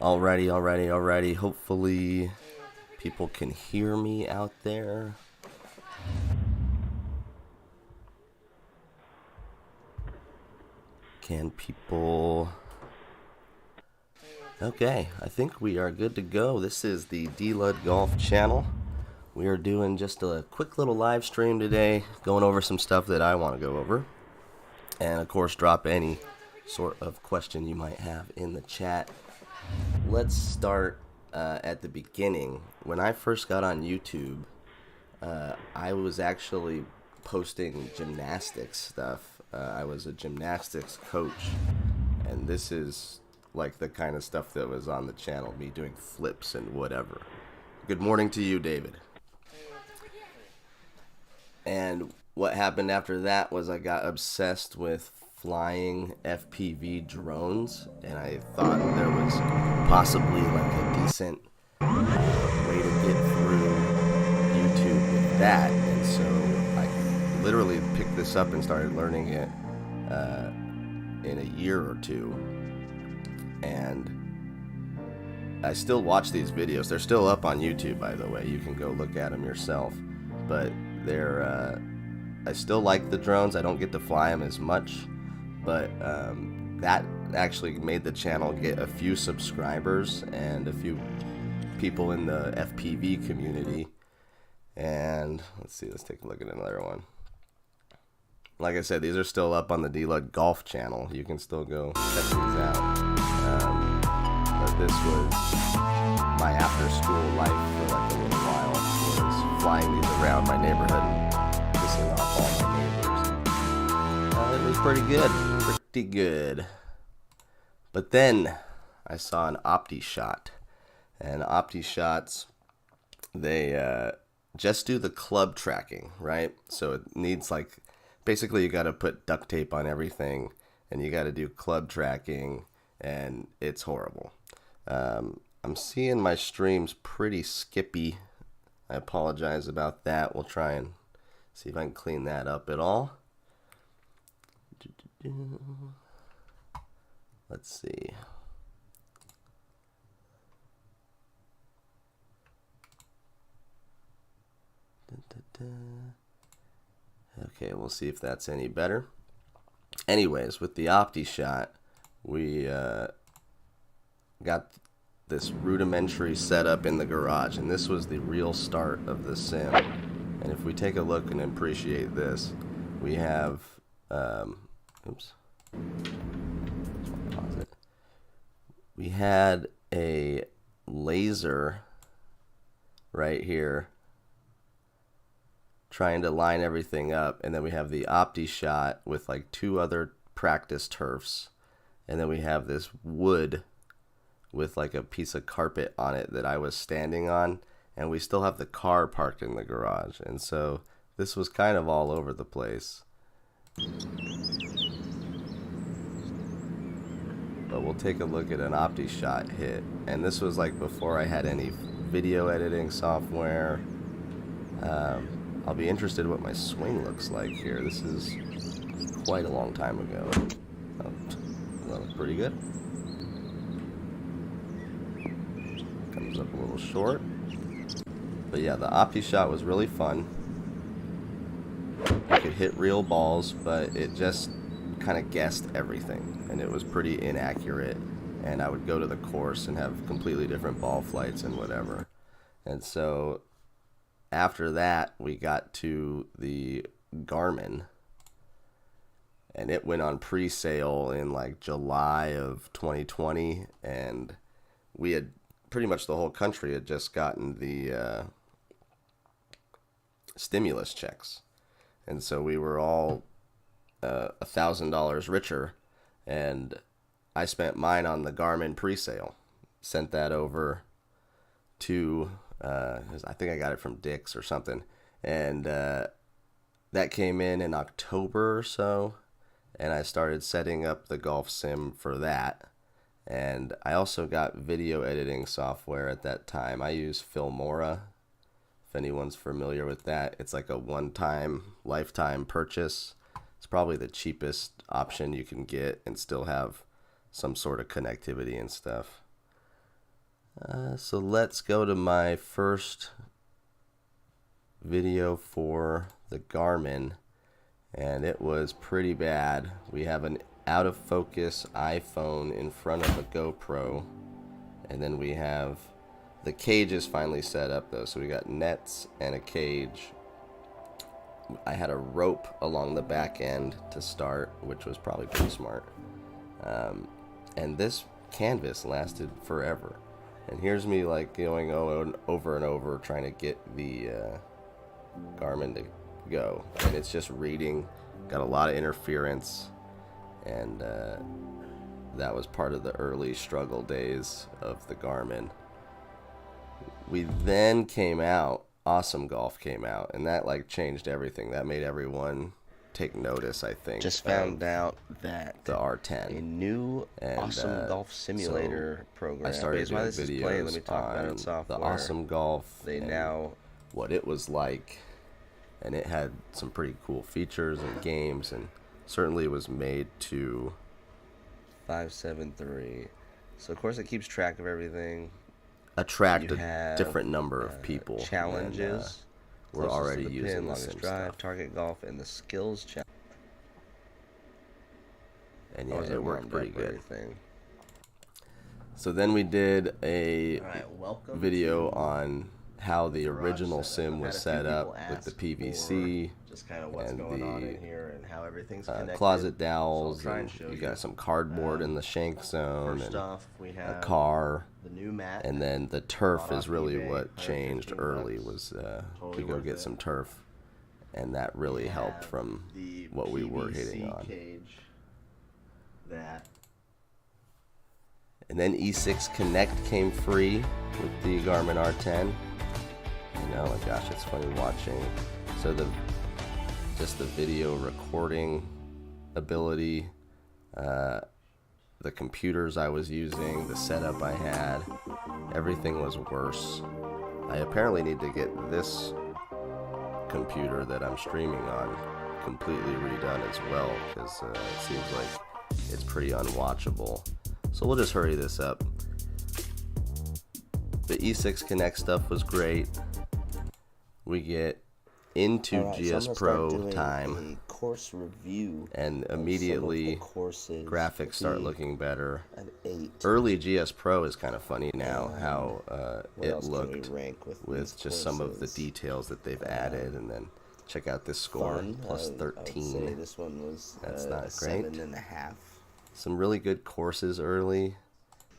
Alrighty. Hopefully people can hear me out there. Can people... Okay, I think we are good to go. This is the D-Lud Golf channel. We are doing just a quick little live stream today, going over some stuff that I want to go over. And of course, drop any sort of question you might have in the chat. Let's start at the beginning. When I first got on YouTube, I was actually posting gymnastics stuff. I was a gymnastics coach, and this is like the kind of stuff that was on the channel, me doing flips and whatever. Good morning to you, David. And what happened after that was I got obsessed with flying FPV drones, and I thought there was possibly like a decent way to get through YouTube with that. And so I literally picked this up and started learning it in a year or two. And I still watch these videos. They're still up on YouTube, by the way. You can go look at them yourself. But they're I still like the drones. I don't get to fly them as much, but that actually made the channel get a few subscribers and a few people in the FPV community. And let's see, let's take a look at another one. Like I said, these are still up on the D-Lud Golf channel. You can still go check these out. But this was my after-school life for like a little while. Was flying these around my neighborhood and pissing off all my neighbors. It was pretty good. But then I saw an OptiShot, and OptiShots, they just do the club tracking, right? So it needs like, basically you got to put duct tape on everything, and you got to do club tracking, and it's horrible. I'm seeing my streams pretty skippy. I apologize about that. We'll try and see if I can clean that up at all. Let's see. Okay, we'll see if that's any better. Anyways, with the OptiShot, we got this rudimentary setup in the garage, and this was the real start of the sim. And if we take a look and appreciate this, we have oops, pause it. We had a laser right here trying to line everything up, and then we have the OptiShot with like two other practice turfs, and then we have this wood with like a piece of carpet on it that I was standing on, and we still have the car parked in the garage. And so this was kind of all over the place. But we'll take a look at an OptiShot hit, and this was like before I had any video editing software. I'll be interested in what my swing looks like here. This is quite a long time ago. Oh, that looks pretty good. Comes up a little short. But yeah, the OptiShot was really fun. You could hit real balls, but it just kind of guessed everything, and it was pretty inaccurate. And I would go to the course and have completely different ball flights and whatever. And so after that, we got to the Garmin, and it went on pre-sale in like July of 2020, and we had pretty much the whole country had just gotten the stimulus checks, and so we were all $1,000 richer, and I spent mine on the Garmin pre-sale. Sent that over to I think I got it from Dick's or something, and that came in October or so, and I started setting up the golf sim for that. And I also got video editing software at that time. I use Filmora, if anyone's familiar with that. It's like a one-time, lifetime purchase. It's probably the cheapest option you can get and still have some sort of connectivity and stuff. So let's go to my first video for the Garmin, and it was pretty bad. We have an out of focus iPhone in front of a GoPro, and then we have the cage is finally set up though, so we got nets and a cage. I had a rope along the back end to start, which was probably pretty smart. And this canvas lasted forever. And here's me like going over and over trying to get the Garmin to go. And it's just reading, got a lot of interference, and that was part of the early struggle days of the Garmin. We then came out, Awesome Golf came out, and that like changed everything. That made everyone take notice, I think. Just found out that the R10, a new Awesome Golf Simulator program. I started doing videos Let me talk about it. Software. The Awesome Golf. They now what it was like, and it had some pretty cool features and games, and certainly was made to 573. So of course it keeps track of everything. Attract a different number of people. Challenges. We're already using the longest same drive, stuff. target golf, and the skills challenge. And yeah, it worked pretty good. Everything. So then we did a video on how the original sim was set up with the PVC just kind of what's going on in here and how everything's connected. Closet dowels, and you got some cardboard in the shank zone, and a car, the new mat, and then the turf is really what changed early. Was we go get some turf, and that really helped from what we were hitting on. And then E6 Connect came free with the Garmin R10. Oh my gosh, it's funny watching. So just the video recording ability, the computers I was using, the setup I had, everything was worse. I apparently need to get this computer that I'm streaming on completely redone as well, because it seems like it's pretty unwatchable. So we'll just hurry this up. The E6 Connect stuff was great. We get into GSPRO time, course review, and immediately graphics start looking better. Early GSPRO is kind of funny now, how it looked with just some of the details that they've added. And then check out this score, plus 13. This one was that's not great. 7.5. Some really good courses early.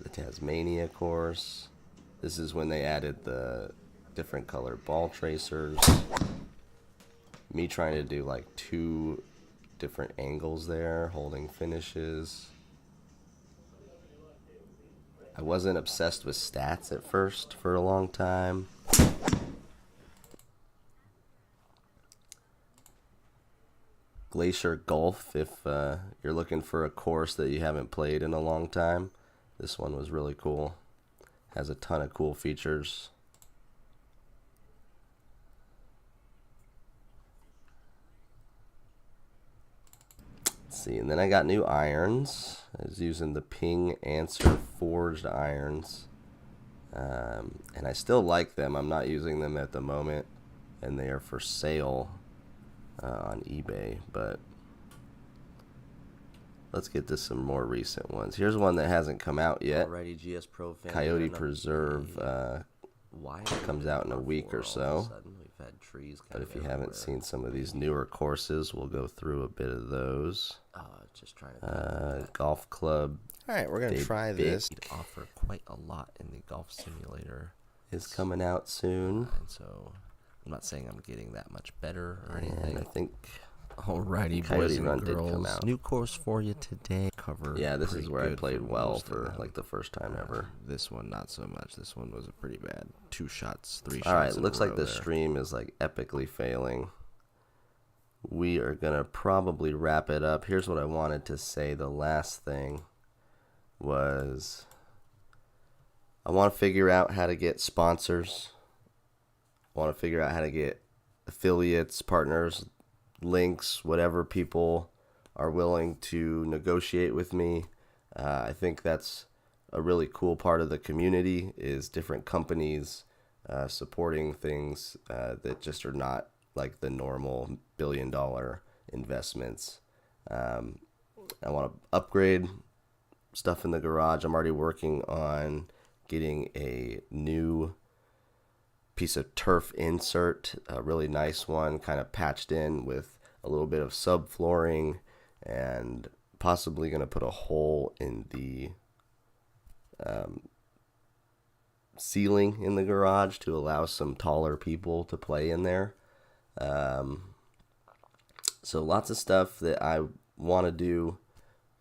The Tasmania course. This is when they added the different colored ball tracers. Me trying to do like 2 different angles there, holding finishes. I wasn't obsessed with stats at first for a long time. Glacier Golf, if you're looking for a course that you haven't played in a long time, this one was really cool. Has a ton of cool features. Let's see, and then I got new irons. I was using the Ping ANSER forged irons, and I still like them. I'm not using them at the moment, and they are for sale on eBay, but let's get to some more recent ones. Here's one that hasn't come out yet. Alrighty, GSPRO fan. Coyote Preserve comes out in a week or so. But if you haven't seen some of these newer courses, we'll go through a bit of those. Just trying to golf club. All right, we're gonna try this. Offer quite a lot in the golf simulator. Is coming out soon, and so I'm not saying I'm getting that much better or anything. I think alrighty, boys and girls, new course for you today. Yeah, this is where I played well for like the first time ever. This one not so much. This one was a pretty bad 2 shots, 3 shots. All right, looks like the stream is like epically failing. We are gonna probably wrap it up. Here's what I wanted to say. The last thing was I want to figure out how to get sponsors. I want to figure out how to get affiliates, partners, links, whatever people are willing to negotiate with me. I think that's a really cool part of the community is different companies supporting things that just are not like the normal billion-dollar investments. I want to upgrade stuff in the garage. I'm already working on getting a new piece of turf insert, a really nice one, kind of patched in with a little bit of subflooring, and possibly going to put a hole in the ceiling in the garage to allow some taller people to play in there. So lots of stuff that I want to do.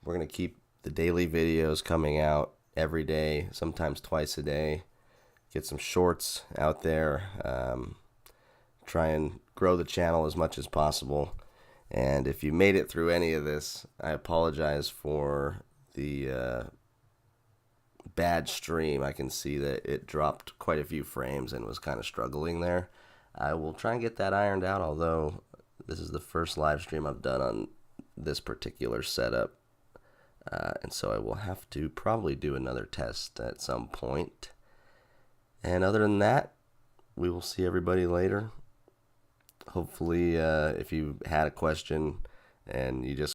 We're going to keep the daily videos coming out every day, sometimes twice a day. Get some shorts out there. Try and grow the channel as much as possible. And if you made it through any of this, I apologize for the bad stream. I can see that it dropped quite a few frames and was kind of struggling there. I will try and get that ironed out, although this is the first live stream I've done on this particular setup. And so I will have to probably do another test at some point. And other than that, we will see everybody later. Hopefully, if you had a question and you just